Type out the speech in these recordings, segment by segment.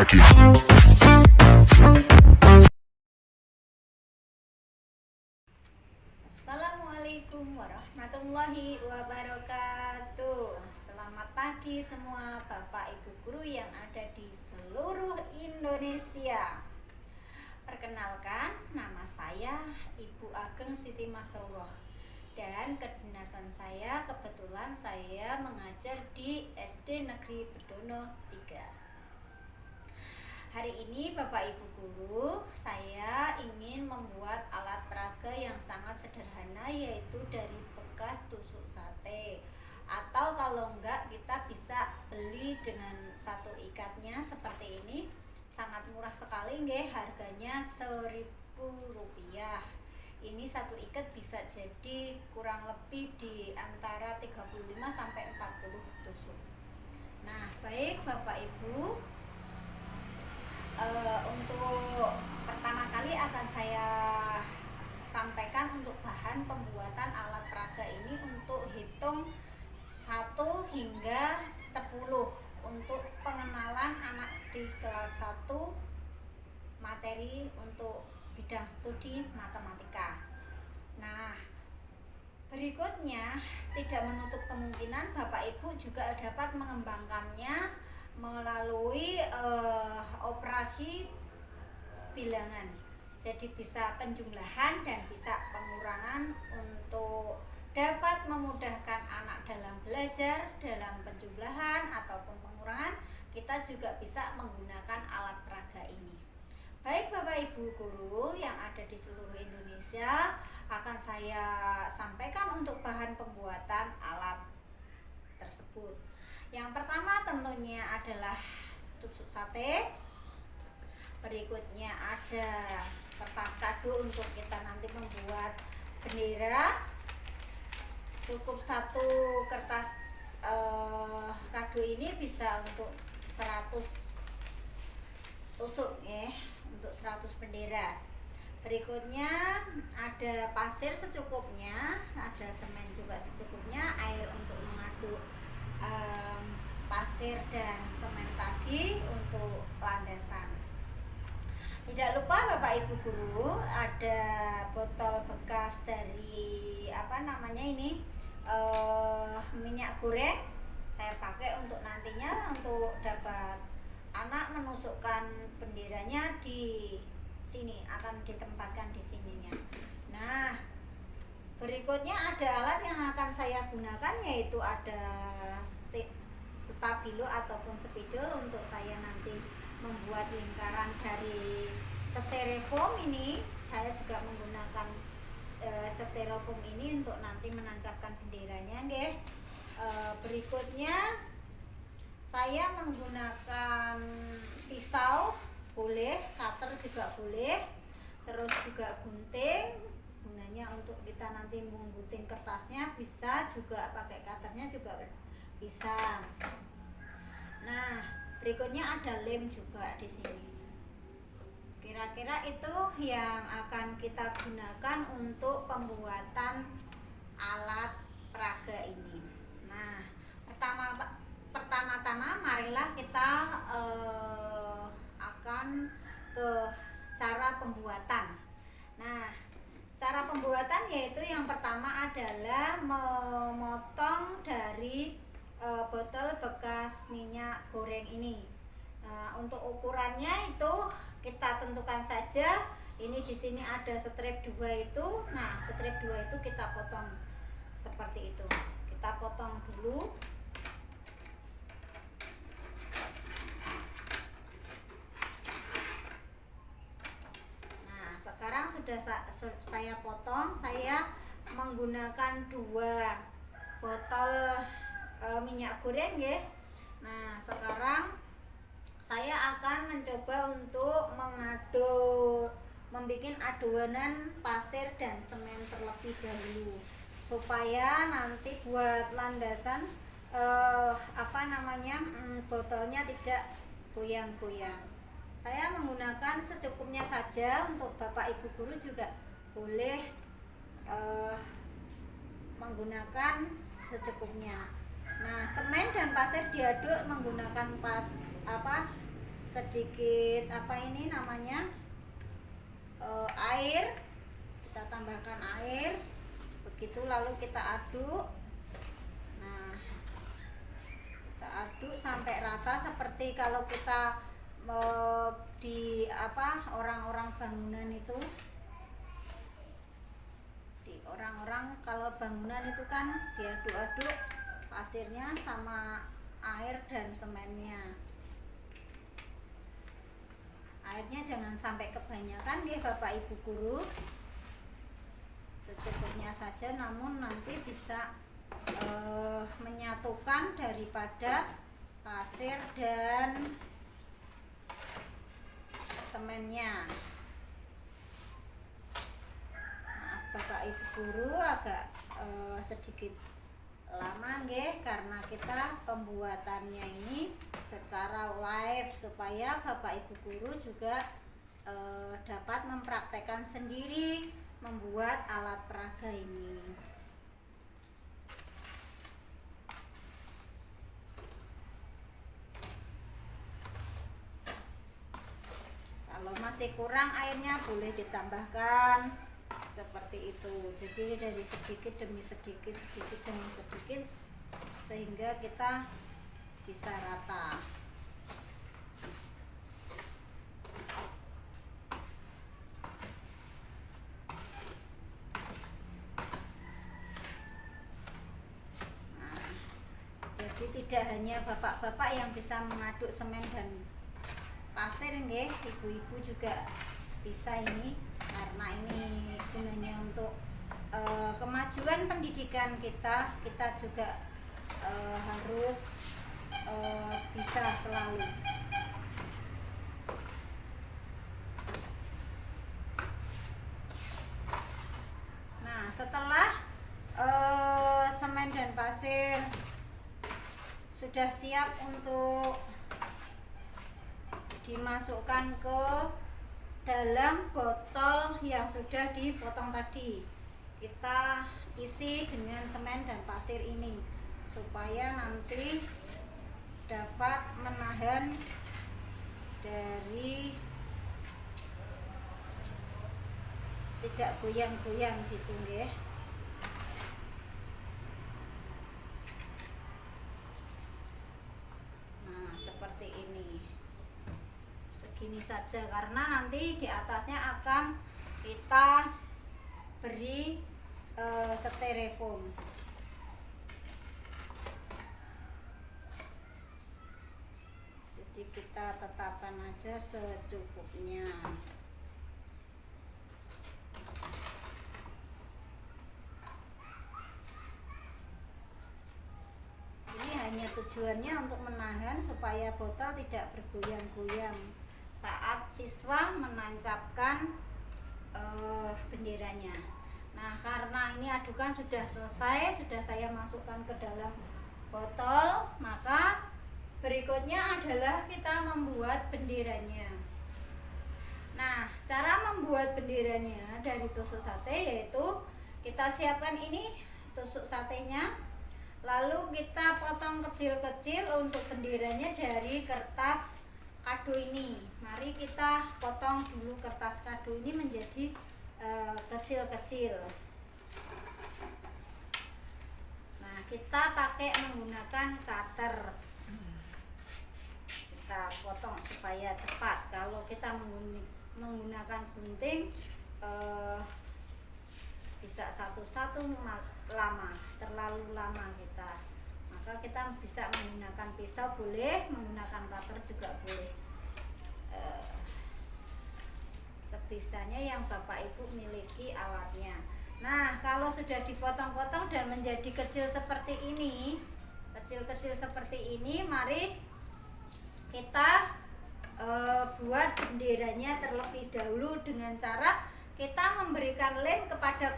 laki-laki. Assalamualaikum warahmatullahi wabarakatuh. Selamat pagi semua Bapak Ibu guru yang ada di seluruh Indonesia. Perkenalkan, nama saya Ibu Ageng Siti Masroh. Dan kedinasan saya kebetulan saya mengajar di SD Negeri Bedono 3. Hari ini Bapak Ibu guru, saya ingin membuat alat peraga yang sangat sederhana, yaitu dari bekas tusuk sate. Atau kalau enggak, kita bisa beli dengan satu ikatnya seperti ini. Sangat murah sekali nggih, harganya Rp1.000. Ini satu ikat bisa jadi kurang lebih di antara 35 sampai 40 tusuk. Nah, baik Bapak Ibu, untuk pertama kali akan saya sampaikan untuk bahan pembuatan alat peraga ini untuk hitung 1 hingga 10 untuk pengenalan anak di kelas 1 materi untuk bidang studi matematika. Nah, berikutnya tidak menutup kemungkinan Bapak Ibu juga dapat mengembangkannya melalui operasi bilangan. Jadi bisa penjumlahan dan bisa pengurangan untuk dapat memudahkan anak dalam belajar, dalam penjumlahan ataupun pengurangan. Kita juga bisa menggunakan alat peraga ini. Baik Bapak Ibu guru yang ada di seluruh Indonesia, akan saya sampaikan untuk bahan pembuatan alat tersebut. Yang pertama tentunya adalah tusuk sate. Berikutnya ada kertas kado untuk kita nanti membuat bendera. Cukup satu kertas kado ini bisa untuk 100 tusuk ya, untuk 100 bendera. Berikutnya ada pasir secukupnya, ada semen juga secukupnya, air untuk mengaduk pasir dan semen tadi untuk landasan. Tidak lupa Bapak Ibu guru, ada botol bekas dari minyak goreng. Saya pakai untuk nantinya untuk dapat anak menusukkan benderanya di sini, akan ditempatkan di sininya. Nah, berikutnya ada alat yang akan saya gunakan, yaitu ada stabilo ataupun spidol untuk saya nanti membuat lingkaran dari styrofoam ini. Saya juga menggunakan styrofoam ini untuk nanti menancapkan benderanya nggih. Berikutnya saya menggunakan pisau boleh, cutter juga boleh, terus juga gunting. Gunanya untuk kita nanti menggunting kertasnya, bisa juga pakai cutternya juga bisa. Nah, berikutnya ada lem juga di sini. Kira-kira itu yang akan kita gunakan untuk pembuatan alat peraga ini. Nah, pertama-tama marilah kita akan ke cara pembuatan. Nah, cara pembuatan yaitu yang pertama adalah memotong dari botol bekas minyak goreng ini. Nah, untuk ukurannya itu kita tentukan saja. Ini di sini ada strip 2 itu. Nah, strip 2 itu kita potong seperti itu. Kita potong dulu. Nah, sekarang sudah saya potong. Saya menggunakan 2 botol minyak goreng ya. Nah, sekarang saya akan mencoba untuk membuat adonan pasir dan semen terlebih dahulu, supaya nanti buat landasan botolnya tidak goyang-goyang. Saya menggunakan secukupnya saja. Untuk Bapak Ibu guru juga boleh menggunakan secukupnya. Nah, semen dan pasir diaduk menggunakan sedikit apa ini namanya air, kita tambahkan air begitu, lalu kita aduk. Nah, kita aduk sampai rata seperti kalau kita di orang-orang bangunan itu, di orang-orang kalau bangunan itu kan diaduk-aduk pasirnya sama air dan semennya. Airnya jangan sampai kebanyakan ya Bapak Ibu guru, secukupnya saja, namun nanti bisa menyatukan daripada pasir dan semennya. Maaf Bapak Ibu guru agak sedikit lama nggih, karena kita pembuatannya ini secara live supaya Bapak Ibu guru juga dapat mempraktekkan sendiri membuat alat peraga ini. Kalau masih kurang airnya boleh ditambahkan seperti itu. Jadi dari sedikit demi sedikit, sedikit demi sedikit, sehingga kita bisa rata. Nah, jadi tidak hanya bapak-bapak yang bisa mengaduk semen dan pasir nggih, ibu-ibu juga bisa ini, karena ini gunanya untuk kemajuan pendidikan kita juga harus bisa selalu. Nah, setelah semen dan pasir sudah siap untuk dimasukkan ke dalam botol yang sudah dipotong tadi, kita isi dengan semen dan pasir ini supaya nanti dapat menahan dari tidak goyang-goyang gitu nggih. Nah, seperti ini. Segini saja, karena nanti di atasnya akan kita beri styrofoam. Jadi kita tetapkan aja secukupnya. Ini hanya tujuannya untuk menahan supaya botol tidak bergoyang-goyang saat siswa menancapkan benderanya. Nah, karena ini adukan sudah selesai, sudah saya masukkan ke dalam botol, maka berikutnya adalah kita membuat benderanya. Nah, cara membuat benderanya dari tusuk sate yaitu kita siapkan ini tusuk satenya, lalu kita potong kecil-kecil untuk benderanya dari kertas kado ini. Mari kita potong dulu kertas kado ini menjadi kecil-kecil. Nah, kita pakai menggunakan cutter. Kita potong supaya cepat. Kalau kita menggunakan gunting bisa satu-satu lama, terlalu lama kita. Maka kita bisa menggunakan pisau boleh, menggunakan cutter juga boleh. Sebisanya yang Bapak Ibu miliki alatnya. Nah, kalau sudah dipotong-potong dan menjadi kecil seperti ini, kecil-kecil seperti ini, mari kita buat benderanya terlebih dahulu dengan cara kita memberikan lem kepada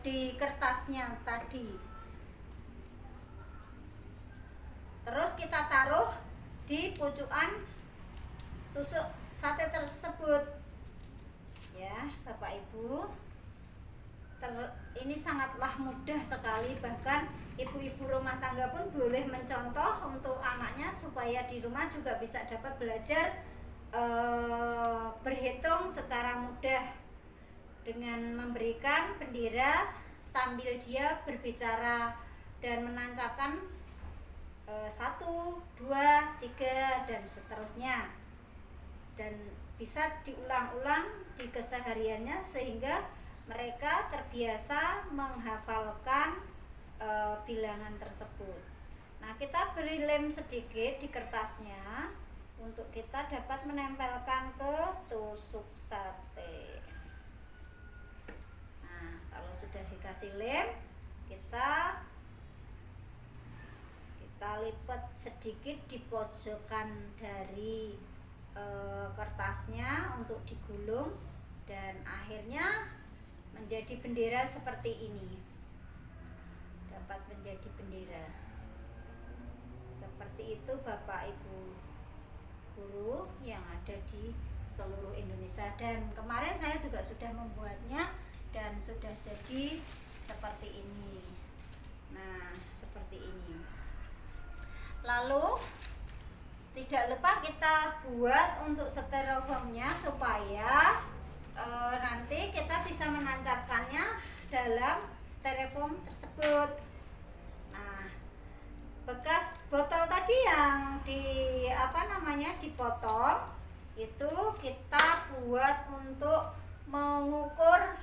di kertasnya tadi. Terus kita taruh di pucukan tusuk sate tersebut. Ya, Bapak Ibu. ini sangatlah mudah sekali, bahkan ibu-ibu rumah tangga pun boleh mencontoh untuk anaknya supaya di rumah juga bisa dapat belajar berhitung secara mudah dengan memberikan bendera sambil dia berbicara dan menancapkan 1, 2, 3 dan seterusnya, dan bisa diulang-ulang di kesehariannya sehingga mereka terbiasa menghafalkan bilangan tersebut. Nah, kita beri lem sedikit di kertasnya untuk kita dapat menempelkan ke tusuk sate. Nah, kalau sudah dikasih lem, kita lipat sedikit di pojokan dari kertasnya untuk digulung dan akhirnya menjadi bendera seperti ini. Dapat menjadi bendera seperti itu Bapak Ibu guru yang ada di seluruh Indonesia, dan kemarin saya juga sudah membuatnya dan sudah jadi seperti ini. Nah, seperti ini. Lalu tidak lupa kita buat untuk styrofoamnya supaya nanti kita bisa menancapkannya dalam styrofoam tersebut. Nah, bekas botol tadi yang dipotong itu kita buat untuk mengukur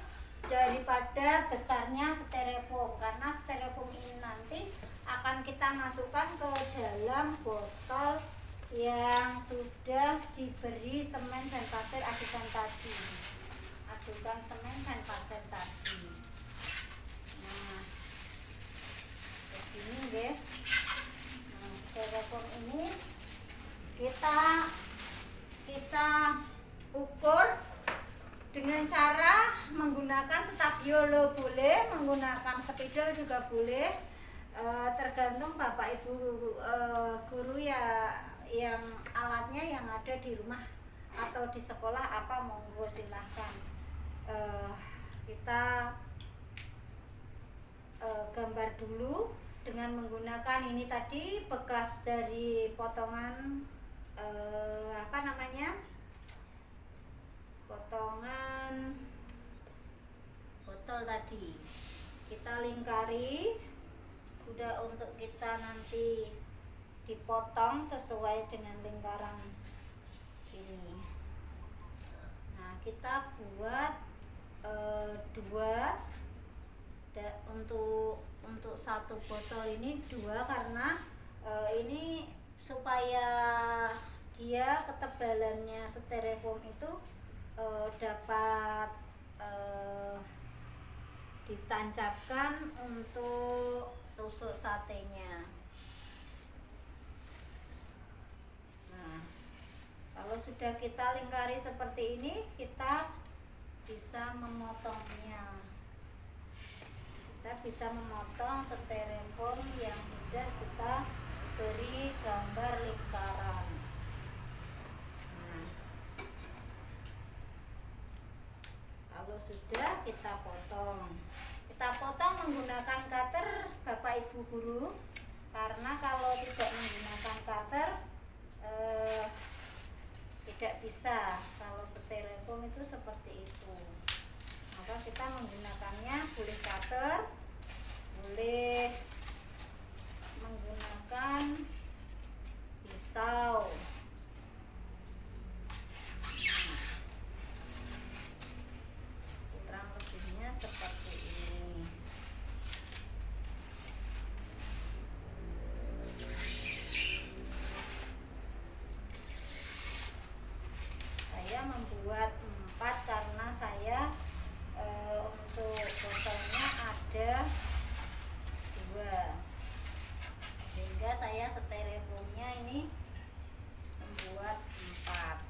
daripada besarnya styrofoam, karena styrofoam ini nanti akan kita masukkan ke dalam botol yang sudah diberi semen dan pasir adukan tadi. Adukan semen dan pasir tadi. Nah, begini deh. Nah, styrofoam ini kita ukur dengan cara menggunakan stabilo boleh, menggunakan spidol juga boleh, tergantung Bapak Ibu guru ya, yang alatnya yang ada di rumah atau di sekolah apa, monggo silahkan. Kita gambar dulu dengan menggunakan ini tadi bekas dari potongan potongan botol tadi. Kita lingkari, udah untuk kita nanti dipotong sesuai dengan lingkaran ini. Nah, kita buat 2 untuk satu botol ini 2, karena ini supaya dia ketebalannya styrofoam itu dapat ditancapkan untuk tusuk satenya. Nah, kalau sudah kita lingkari seperti ini, kita bisa memotongnya. Kita bisa memotong styrofoam yang sudah kita beri gambar lingkaran. Nah, kalau sudah kita potong menggunakan cutter Bapak Ibu guru, karena kalau tidak menggunakan cutter tidak bisa. Kalau styrofoam itu seperti itu, maka kita menggunakannya boleh cutter, boleh menggunakan pisau. Kurang lebihnya seperti ini. Saya membuat 4 karena saya untuk botolnya ada 2, sehingga saya styrofoamnya ini membuat 4.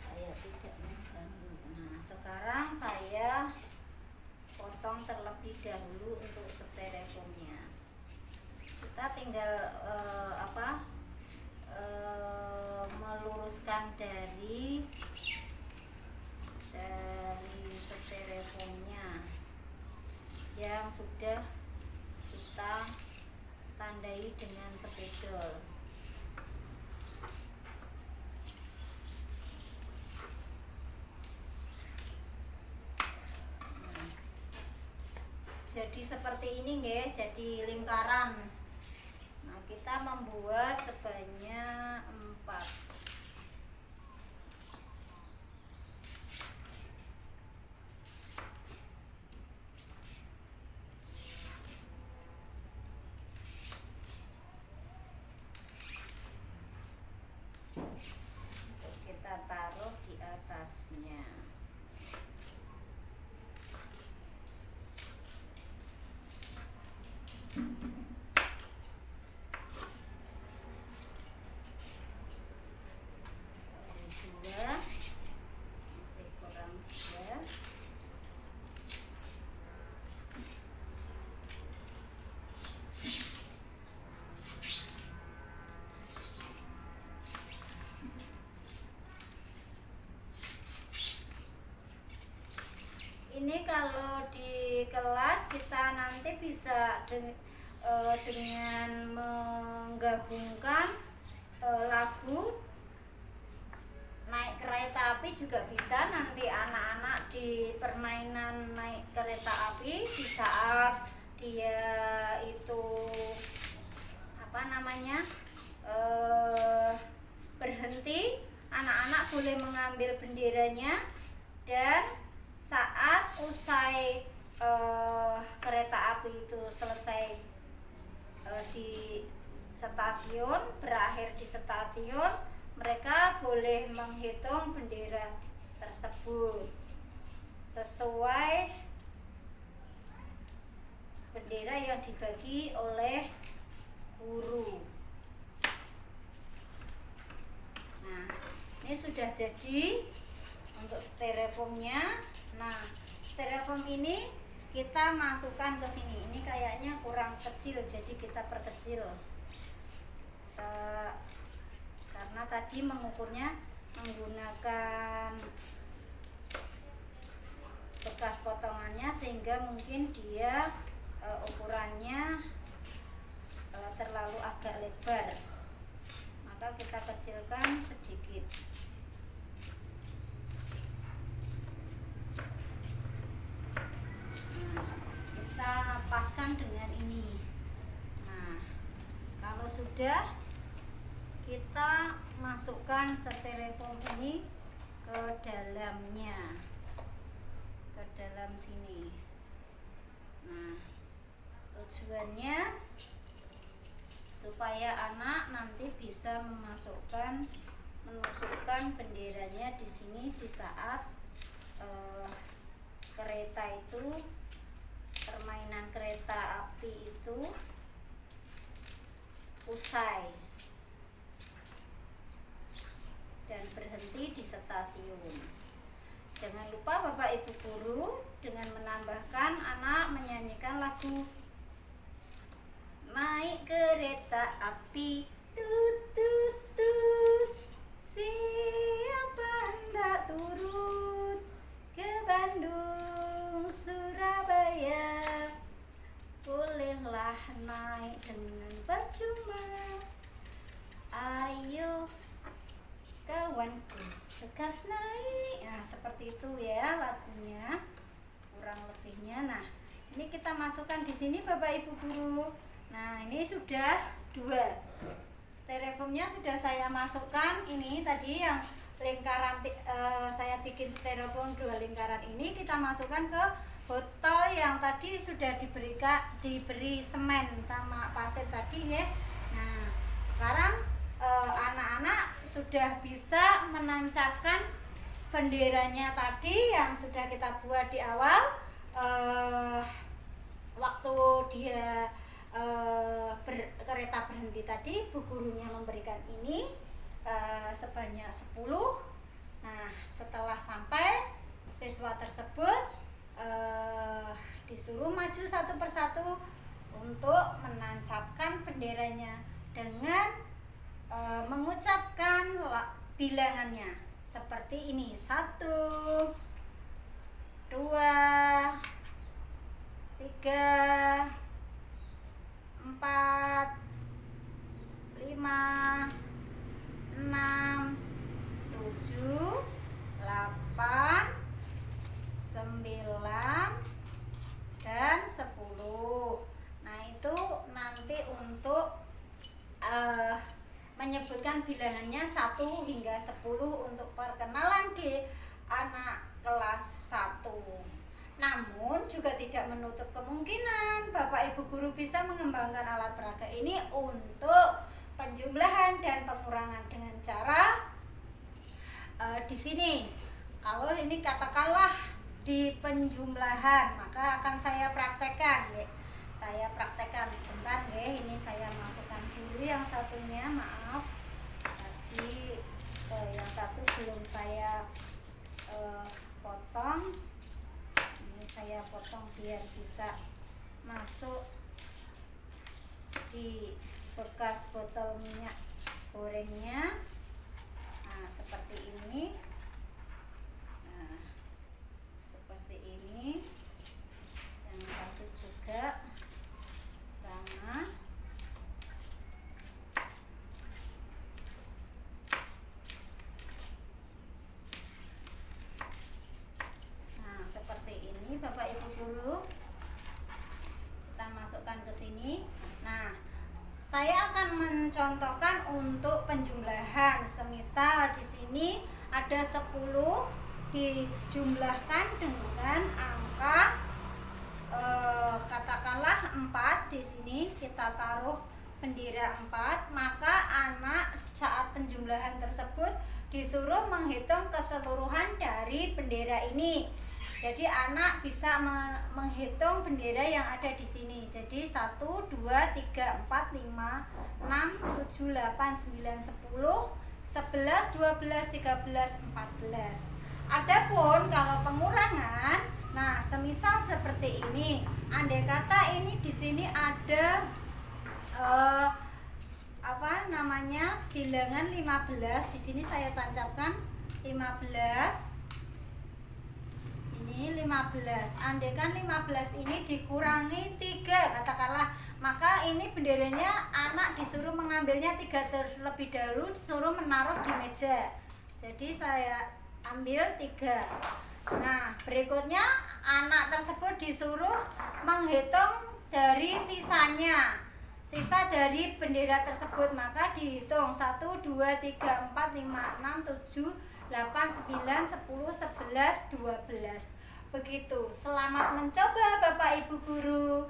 Saya tidak mengganggu. Nah, sekarang saya potong terlebih dahulu untuk styrofoamnya. Kita tinggal meluruskan dari styrofoamnya yang sudah kita tandai dengan spidol. Jadi seperti ini nggih, jadi lingkaran. Nah, kita membuat sebanyak 4. Kita taruh di atasnya. Masih kurang 2. Ini kalau di kelas kita nanti bisa dengan menggabungkan lagu naik kereta api juga bisa. Nanti anak-anak di permainan naik kereta api di saat dia itu berhenti, anak-anak boleh mengambil benderanya, dan saat usai kereta api itu selesai di stasiun, berakhir di stasiun, mereka boleh menghitung bendera tersebut sesuai bendera yang dibagi oleh guru. Nah, ini sudah jadi untuk styrofoamnya. Nah, styrofoam ini kita masukkan ke sini. Ini kayaknya kurang kecil, jadi kita perkecil. Karena tadi mengukurnya menggunakan bekas potongannya, sehingga mungkin dia ukurannya terlalu agak lebar. Maka kita kecilkan sedikit. Kita paskan dengan ini. Nah, kalau sudah, kita masukkan styrofoam ini ke dalamnya, ke dalam sini. Nah, tujuannya supaya anak nanti bisa menusukkan benderanya di sini di saat kereta itu, permainan kereta api itu usai dan berhenti di stasiun. Jangan lupa Bapak Ibu guru dengan menambahkan anak menyanyikan lagu naik kereta api, tut tut tut, siapa hendak turut ke Bandung Surabaya, bolehlah naik dengan percuma, ayo kawanku tegas naik. Nah, seperti itu ya lagunya kurang lebihnya. Nah, ini kita masukkan di sini Bapak Ibu guru. Nah, ini sudah 2 styrofoamnya sudah saya masukkan. Ini tadi yang lingkaran saya bikin styrofoam 2 lingkaran ini kita masukkan ke botol yang tadi sudah diberi semen sama pasir tadi ya. Nah, sekarang anak-anak sudah bisa menancapkan benderanya tadi yang sudah kita buat di awal. Waktu dia kereta berhenti tadi, bu gurunya memberikan ini sebanyak 10. Nah, setelah sampai, siswa tersebut disuruh maju satu persatu untuk menancapkan benderanya dengan mengucapkan bilangannya seperti ini: 1, 2, 3, 4, 5, 6, 7, 8, 9, dan 10. Nah, itu nanti untuk menyebutkan bilangannya 1 hingga 10 untuk perkenalan di anak kelas 1. Namun juga tidak menutup kemungkinan Bapak Ibu guru bisa mengembangkan alat peraga ini untuk penjumlahan dan pengurangan dengan cara di sini. Kalau ini katakanlah di penjumlahan, maka akan saya praktekkan ya. Saya praktekkan sebentar ya. Ini saya masukkan dulu yang satunya, maaf. Tadi yang satu belum saya potong. Ini saya potong biar bisa masuk di bekas botol minyak gorengnya. Nah, seperti ini. Nah, seperti ini. Yang satu juga sama. Nah, seperti ini Bapak Ibu guru. Kita masukkan ke sini. Nah, saya akan mencontohkan untuk penjumlahan. Semisal di sini ada 10 dijumlahkan dengan angka katakanlah 4. Di sini kita taruh bendera 4, maka anak saat penjumlahan tersebut disuruh menghitung keseluruhan dari bendera ini. Jadi anak bisa menghitung bendera yang ada di sini. Jadi 1, 2, 3, 4, 5, 6, 7, 8, 9, 10, 11, 12, 13, 14. Adapun kalau pengurangan, nah semisal seperti ini. Andai kata ini di sini ada bilangan 15. Di sini saya tancapkan 15. Ini 15. Andaikan 15 ini dikurangi 3 katakanlah, maka ini benderanya anak disuruh mengambilnya 3 terlebih dahulu, disuruh menaruh di meja. Jadi saya ambil 3. Nah, berikutnya anak tersebut disuruh menghitung dari sisanya, sisa dari bendera tersebut, maka dihitung 1, 2, 3, 4, 5, 6, 7, 8, 9, 10, 11, 12. Begitu. Selamat mencoba Bapak Ibu guru.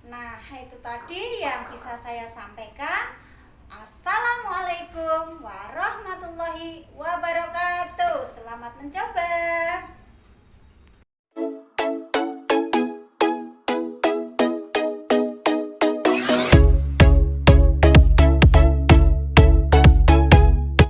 Nah, itu tadi yang bisa saya sampaikan. Assalamualaikum warahmatullahi wabarakatuh. Selamat mencoba.